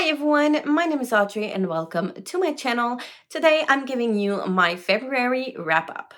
Hi everyone, my name is Audrey and welcome to my channel. Today I'm giving you my February wrap up.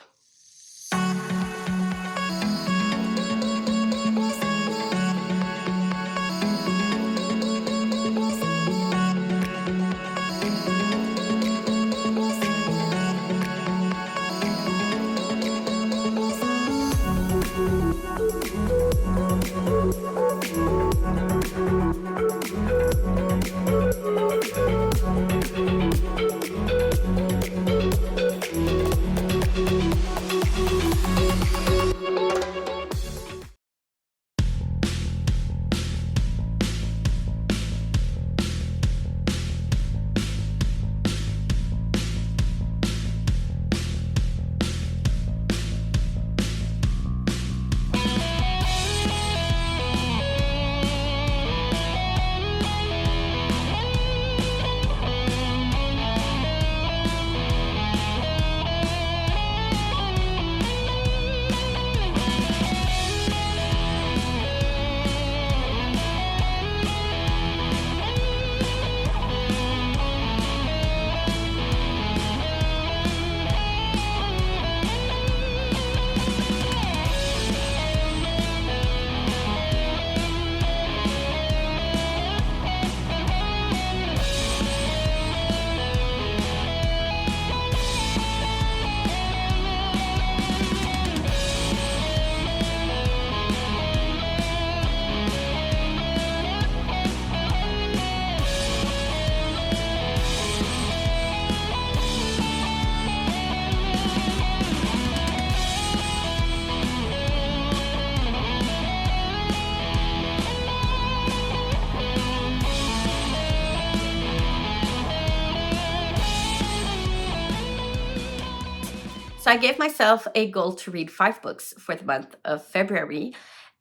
So I gave myself a goal to read 5 books for the month of February,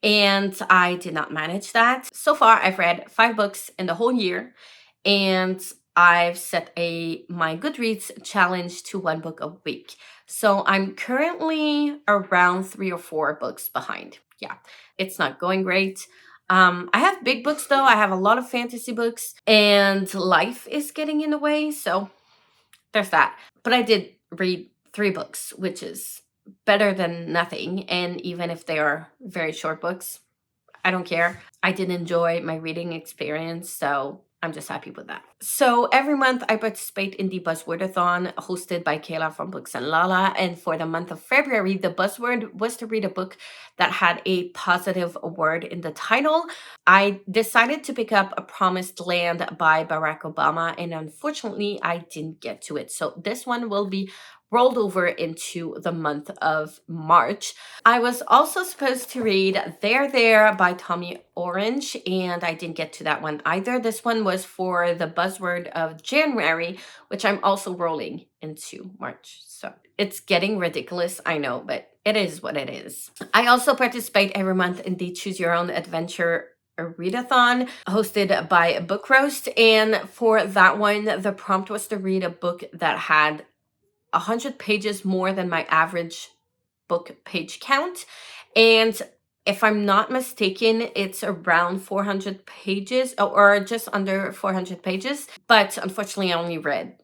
and I did not manage that. So far, I've read 5 books in the whole year, and I've set my Goodreads challenge to 1 book a week. So I'm currently around 3 or 4 books behind. Yeah, it's not going great. I have big books though. I have a lot of fantasy books, and life is getting in the way. So there's that. But I did read 3 books, which is better than nothing. And even if they are very short books, I don't care. I did enjoy my reading experience, so I'm just happy with that. So every month I participate in the Buzzwordathon hosted by Kayla from Books and Lala. And for the month of February, the buzzword was to read a book that had a positive word in the title. I decided to pick up A Promised Land by Barack Obama, and unfortunately I didn't get to it. So this one will be rolled over into the month of March. I was also supposed to read There by Tommy Orange, and I didn't get to that one either. This one was for the buzzword of January, which I'm also rolling into March. So it's getting ridiculous, I know, but it is what it is. I also participate every month in the Choose Your Own Adventure a readathon hosted by Book Roast, and for that one the prompt was to read a book that had 100 pages more than my average book page count. And if I'm not mistaken, it's around 400 pages or just under 400 pages. But unfortunately, I only read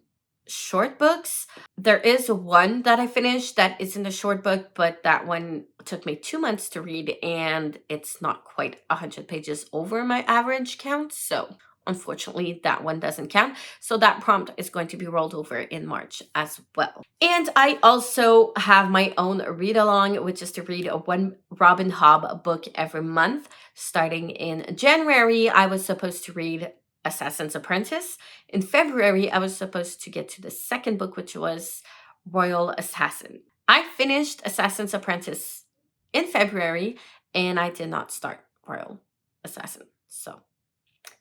short books. There is one that I finished that isn't a short book, but that one took me 2 months to read, and it's not quite 100 pages over my average count. So unfortunately, that one doesn't count. So that prompt is going to be rolled over in March as well. And I also have my own read along, which is to read one Robin Hobb book every month. Starting in January, I was supposed to read Assassin's Apprentice. In February, I was supposed to get to the second book, which was Royal Assassin. I finished Assassin's Apprentice in February, and I did not start Royal Assassin. So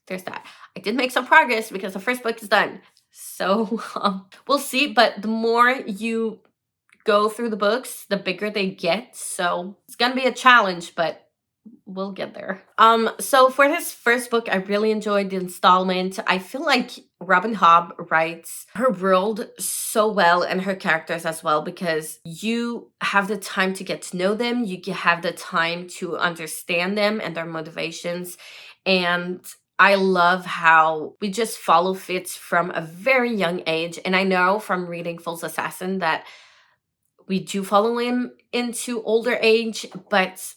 there's that. I did make some progress because the first book is done. So we'll see. But the more you go through the books, the bigger they get. So it's going to be a challenge, but we'll get there. So for this first book, I really enjoyed the installment. I feel like Robin Hobb writes her world so well and her characters as well, because you have the time to get to know them. You have the time to understand them and their motivations. And I love how we just follow Fitz from a very young age. And I know from reading Full Assassin that we do follow him into older age, but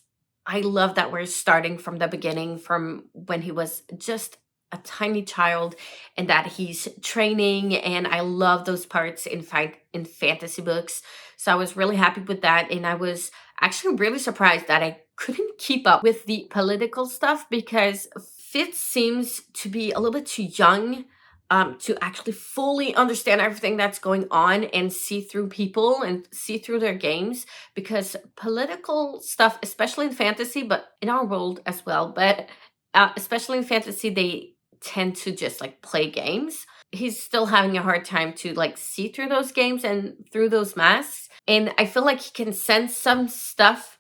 I love that we're starting from the beginning, from when he was just a tiny child, and that he's training. And I love those parts in fantasy books. So I was really happy with that, and I was actually really surprised that I couldn't keep up with the political stuff, because Fitz seems to be a little bit too young to actually fully understand everything that's going on and see through people and see through their games. Because political stuff, especially in fantasy, but in our world as well, but especially in fantasy, they tend to just like play games. He's still having a hard time to like see through those games and through those masks. And I feel like he can sense some stuff,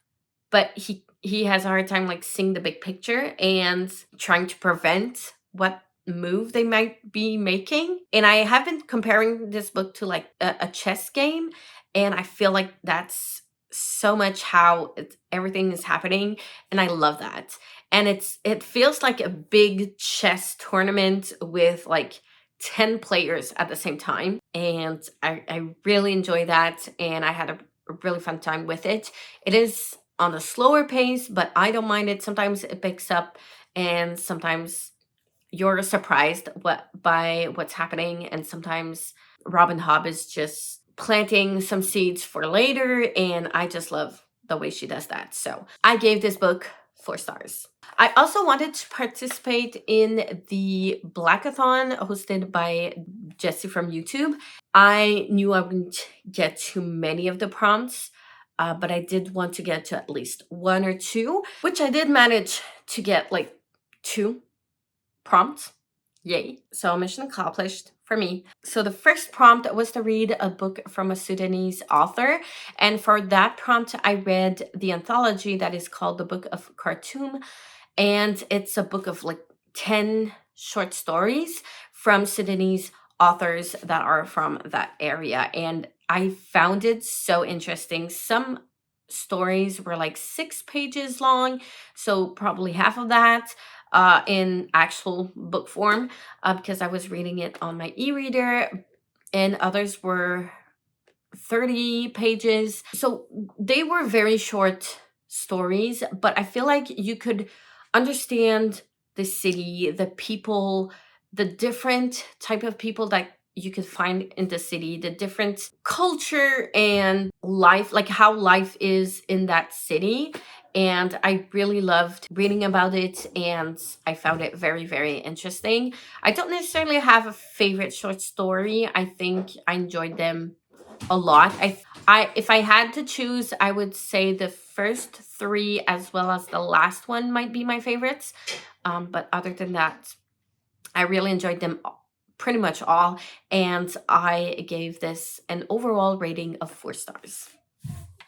but he has a hard time like seeing the big picture and trying to prevent what move they might be making. And I have been comparing this book to like a chess game, and I feel like that's so much how everything is happening, and I love that. And it feels like a big chess tournament with like 10 players at the same time, and I really enjoy that, and I had a really fun time with it. It is on a slower pace, but I don't mind it. Sometimes it picks up, and sometimes you're surprised by what's happening, and sometimes Robin Hobb is just planting some seeds for later, and I just love the way she does that. So I gave this book 4 stars. I also wanted to participate in the Blackathon hosted by Jesse from YouTube. I knew I wouldn't get too many of the prompts, but I did want to get to at least 1 or 2, which I did manage to get like 2 prompts. Yay. So mission accomplished for me. So the first prompt was to read a book from a Sudanese author. And for that prompt, I read the anthology that is called The Book of Khartoum. And it's a book of like 10 short stories from Sudanese authors that are from that area. And I found it so interesting. Some stories were like 6 pages long, so probably half of that in actual book form, because I was reading it on my e-reader, and others were 30 pages. So they were very short stories, but I feel like you could understand the city, the people, the different type of people that you could find in the city, the different culture and life, like how life is in that city. And I really loved reading about it, and I found it very, very interesting. I don't necessarily have a favorite short story. I think I enjoyed them a lot. I if I had to choose, I would say the first 3 as well as the last one might be my favorites. But other than that, I really enjoyed them pretty much all, and I gave this an overall rating of 4 stars.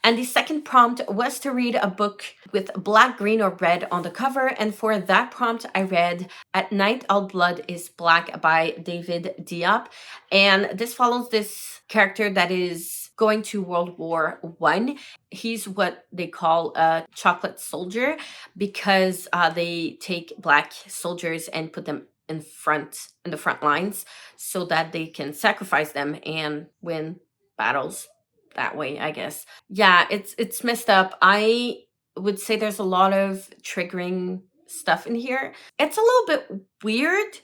And the second prompt was to read a book with black, green, or red on the cover. And for that prompt, I read At Night All Blood is Black by David Diop. And this follows this character that is going to World War One. He's what they call a chocolate soldier, because they take black soldiers and put them in the front lines, so that they can sacrifice them and win battles that way, I guess. Yeah, it's messed up. I would say there's a lot of triggering stuff in here. It's a little bit weird,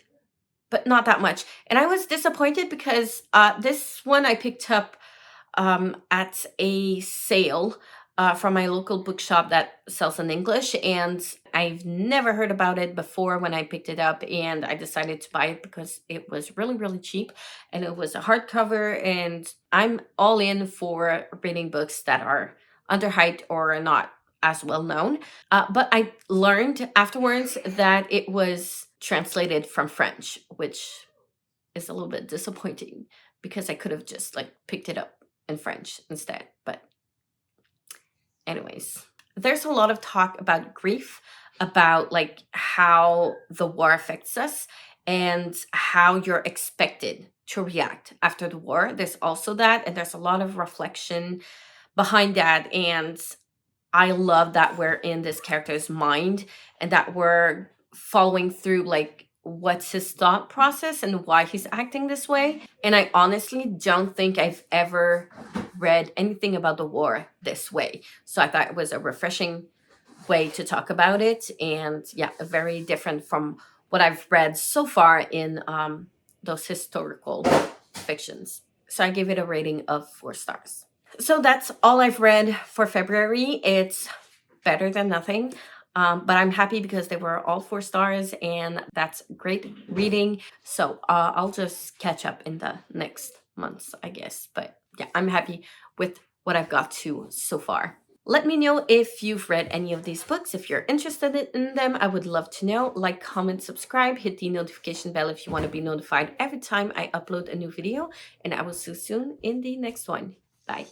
but not that much. And I was disappointed because this one I picked up at a sale from my local bookshop that sells in English, and I've never heard about it before when I picked it up, and I decided to buy it because it was really, really cheap, and it was a hardcover, and I'm all in for reading books that are underhyped or not as well known. But I learned afterwards that it was translated from French, which is a little bit disappointing, because I could have just like picked it up in French instead. But anyways, there's a lot of talk about grief, about like how the war affects us and how you're expected to react after the war. There's also that, and there's a lot of reflection behind that. And I love that we're in this character's mind, and that we're following through like what's his thought process and why he's acting this way. And I honestly don't think I've ever read anything about the war this way. So I thought it was a refreshing way to talk about it. And yeah, very different from what I've read so far in those historical fictions. So I gave it a rating of 4 stars. So that's all I've read for February. It's better than nothing. But I'm happy because they were all 4 stars, and that's great reading. So I'll just catch up in the next months, I guess. But yeah, I'm happy with what I've got to so far. Let me know if you've read any of these books. If you're interested in them, I would love to know. Like, comment, subscribe, hit the notification bell if you want to be notified every time I upload a new video. And I will see you soon in the next one. Bye.